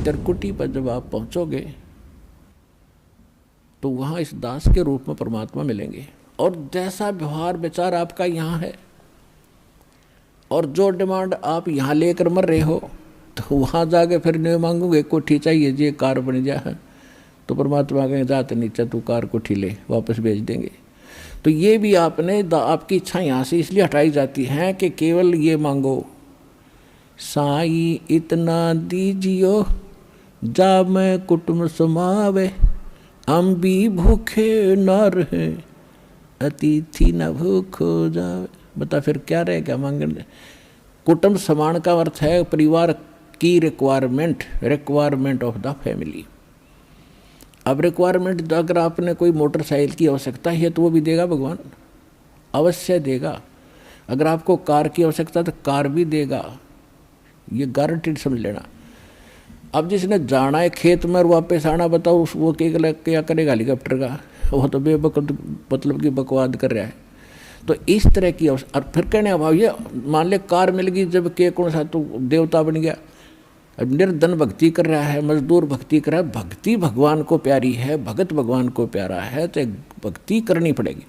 त्रिकुटी पर जब आप पहुंचोगे तो वहां इस दास के रूप में परमात्मा मिलेंगे, और जैसा व्यवहार विचार आपका यहाँ है और जो डिमांड आप यहाँ लेकर मर रहे हो, तो वहाँ जाके फिर नहीं मांगोगे कोठी चाहिए जी, कार बन जाए, तो परमात्मा कहेंगे जाते नीचे तू कार कोठी ले, वापस भेज देंगे। तो ये भी आपने आपकी इच्छा यहाँ से इसलिए हटाई जाती है कि केवल ये मांगो, साई इतना दीजियो जा मैं कुटुंब समावे, हम भी भूखे न रहे अतिथि न भूख हो जावे। बता फिर क्या रहे, क्या मांगने। कुटुंब समान का अर्थ है परिवार की रिक्वायरमेंट ऑफ द फैमिली। अब रिक्वायरमेंट अगर आपने कोई मोटरसाइकिल की आवश्यकता है तो वो भी देगा भगवान, अवश्य देगा। अगर आपको कार की आवश्यकता तो कार भी देगा, ये गारंटीड समझ लेना। अब जिसने जाना है खेत में और वापस आना, बताओ वो क्या करेगा हेलीकॉप्टर का, वो तो मतलब की बकवाद कर रहा है। तो इस तरह की और फिर कहने अभाव ये मान ले कार मिल गई जब के कौन सा तो देवता बन गया। अब निर्धन भक्ति कर रहा है, मजदूर भक्ति कर रहा है, भक्ति भगवान को प्यारी है, भगत भगवान को प्यारा है, तो भक्ति करनी पड़ेगी।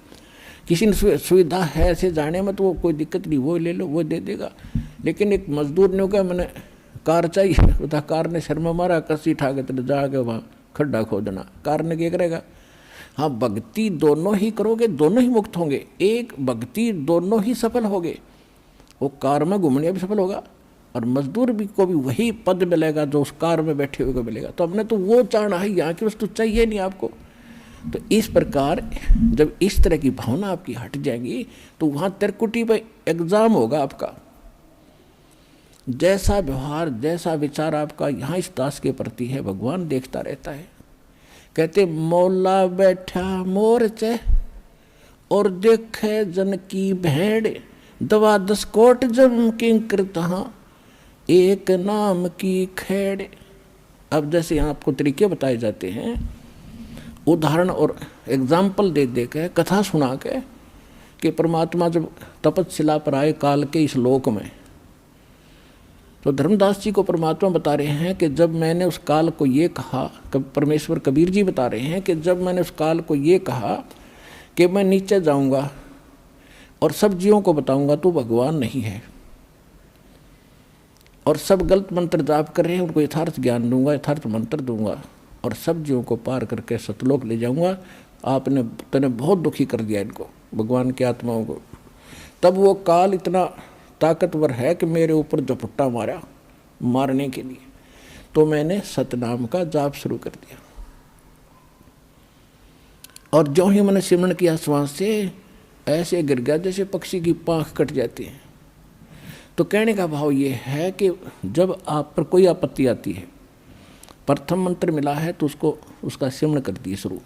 किसी ने सुविधा है ऐसे जाने में तो वो कोई दिक्कत नहीं, वो ले लो, वो दे देगा। लेकिन एक मजदूर ने कहा मैंने कार चाहिए, बता कार ने शर्म मारा, कसी ठा के तेरे जाके वहाँ खड्डा खोदना, कार ने क्या करेगा। हाँ, भक्ति दोनों ही करोगे, दोनों ही मुक्त होंगे। एक भक्ति दोनों ही सफल होगे, वो कार में घूमने भी सफल होगा और मजदूर भी को भी वही पद मिलेगा जो उस कार में बैठे हुए को मिलेगा। तो हमने तो वो चाहना है, यहाँ की वस्तु चाहिए नहीं आपको। तो इस प्रकार जब इस तरह की भावना आपकी हट जाएगी तो वहाँ त्रिकुटी पर एग्जाम होगा आपका। जैसा व्यवहार जैसा विचार आपका यहाँ इस दास के प्रति है, भगवान देखता रहता है। कहते मौला बैठा मोरचे और देखे जन की भेड़, दवा 10 कोट जम किंकर तहाँ एक नाम की खेड़। अब जैसे यहाँ आपको तरीके बताए जाते हैं, उदाहरण और एग्जाम्पल दे दे के, कथा सुना के, कि परमात्मा जब तपस्या पर आए काल के इस लोक में, तो धर्मदास जी को परमात्मा बता रहे हैं कि जब मैंने उस काल को ये कहा, परमेश्वर कबीर जी बता रहे हैं कि जब मैंने उस काल को ये कहा कि मैं नीचे जाऊंगा और सब जीवों को बताऊंगा तो भगवान नहीं है, और सब गलत मंत्र जाप कर रहे हैं, उनको यथार्थ ज्ञान दूंगा, यथार्थ मंत्र दूंगा और सब जीवों को पार करके सतलोक ले जाऊंगा। आपने तूने बहुत दुखी कर दिया इनको, भगवान की आत्माओं को। तब वो काल इतना ताकतवर है कि मेरे ऊपर झपट्टा मारा मारने के लिए, तो मैंने सतनाम का जाप शुरू कर दिया। और जो ही मैंने सिमरण किया श्वास से, ऐसे गिर गया जैसे पक्षी की पाँख कट जाती है। तो कहने का भाव ये है कि जब आप पर कोई आपत्ति आती है, प्रथम मंत्र मिला है तो उसका सिमरण कर दिए शुरू,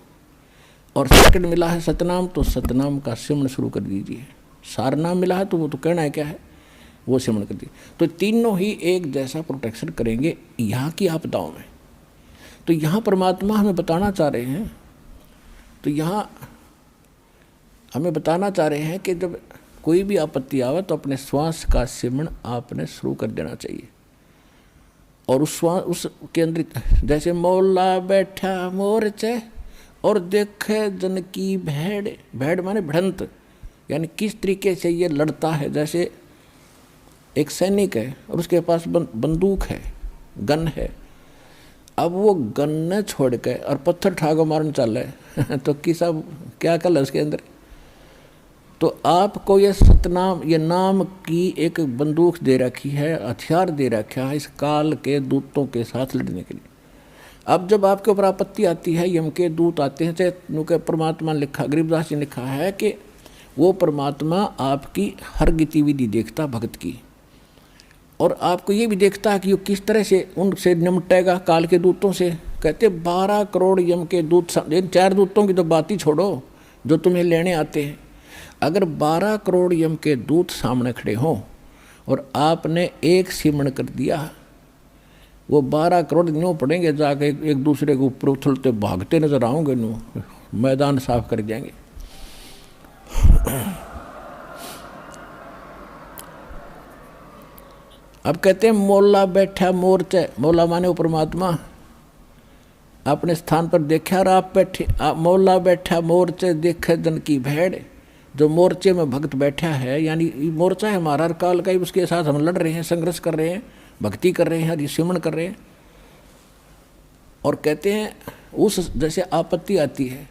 और सेकंड मिला है सतनाम तो सतनाम का सिमरण शुरू कर दीजिए। सारनाम मिला है तो वो तो कहना है क्या है, वो सिमरण कर दिए। तो तीनों ही एक जैसा प्रोटेक्शन करेंगे यहाँ की आपदाओं में। तो यहाँ परमात्मा हमें बताना चाह रहे हैं, तो यहाँ हमें बताना चाह रहे हैं कि जब कोई भी आपत्ति आवे तो अपने श्वास का सिमरण आपने शुरू कर देना चाहिए। और उस श्वास उसके अंदर जैसे मौला बैठा मोरचे और देखे जन की भेड़, भेड़ माने भिड़ंत, यानी किस तरीके से ये लड़ता है। जैसे एक सैनिक है और उसके पास बंदूक है, गन है, अब वो गन न छोड़ के और पत्थर ठाको मारने चल रहा है तो किसा क्या कल है उसके अंदर। तो आपको ये सतनाम, ये नाम की एक बंदूक दे रखी है, हथियार दे रखा है इस काल के दूतों के साथ लड़ने के लिए। अब जब आपके ऊपर आपत्ति आती है, यम के दूत आते हैं, चाहे परमात्मा लिखा, गरीबदास जी ने लिखा है कि वो परमात्मा आपकी हर गतिविधि देखता भक्त की, और आपको ये भी देखता है कि वो किस तरह से उनसे निपटेगा काल के दूतों से। कहते 12 करोड़ यम के दूत, इन 4 दूतों की तो बात ही छोड़ो जो तुम्हें लेने आते हैं। अगर 12 करोड़ यम के दूत सामने खड़े हों और आपने एक सिमरण कर दिया, वो 12 करोड़ न्यों पड़ेंगे, जाके एक दूसरे के ऊपर उछलते भागते नजर आओगे, नो मैदान साफ कर जाएंगे। अब कहते हैं मोला बैठा मोर्चे, मोला माने वो परमात्मा अपने स्थान पर देखा और आप बैठे, मोला बैठा मोर्चे देखे जन की भेड़। जो मोर्चे में भक्त बैठा है, यानी मोर्चा है हमारा काल का ही, उसके साथ हम लड़ रहे हैं, संघर्ष कर रहे हैं, भक्ति कर रहे हैं, हरि सिमरण कर रहे हैं। और कहते हैं उस जैसे आपत्ति आती है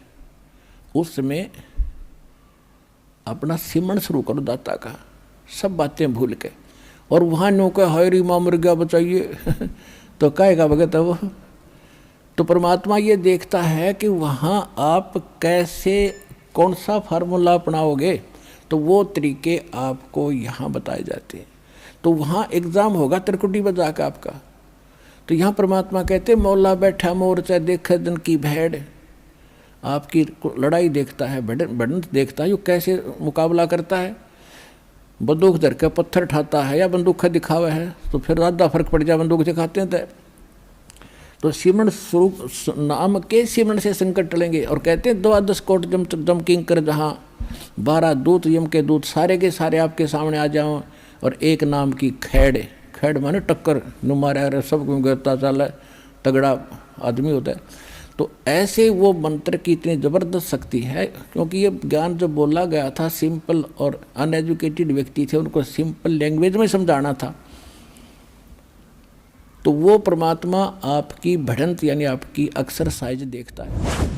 उस समय अपना सिमरण शुरू करो दाता का, सब बातें भूल के। और वहाँ नो का हरी माँ मर गया बचाइए तो कहेगा भगत है वो। तो परमात्मा ये देखता है कि वहाँ आप कैसे कौन सा फार्मूला अपनाओगे, तो वो तरीके आपको यहाँ बताए जाते हैं। तो वहाँ एग्ज़ाम होगा त्रिकुटी बजा का आपका। तो यहाँ परमात्मा कहते मौला बैठा मोर्चा देखे दिन की भेड़, आपकी लड़ाई देखता है, भिड़ंत देखता है, यो कैसे मुकाबला करता है। बंदूक धर के पत्थर ठाता है या बंदूक दिखावा है तो फिर ज़्यादा फर्क पड़ जाए, बंदूक दिखाते हैं तो सिमरण स्वरूप नाम के सिमरण से संकट टलेंगे। और कहते हैं 12 कोट जम किंकर जहाँ 12 दूत यम के दूत सारे के सारे आपके सामने आ जाओ, और एक नाम की खैड़, खैड़ माने टक्कर नु मारा सब गिरता चला तगड़ा आदमी होता है। तो ऐसे वो मंत्र की इतनी ज़बरदस्त शक्ति है, क्योंकि ये ज्ञान जो बोला गया था सिंपल और अनएजुकेटेड व्यक्ति थे, उनको सिंपल लैंग्वेज में समझाना था। तो वो परमात्मा आपकी भिड़ंत यानी आपकी एक्सरसाइज देखता है।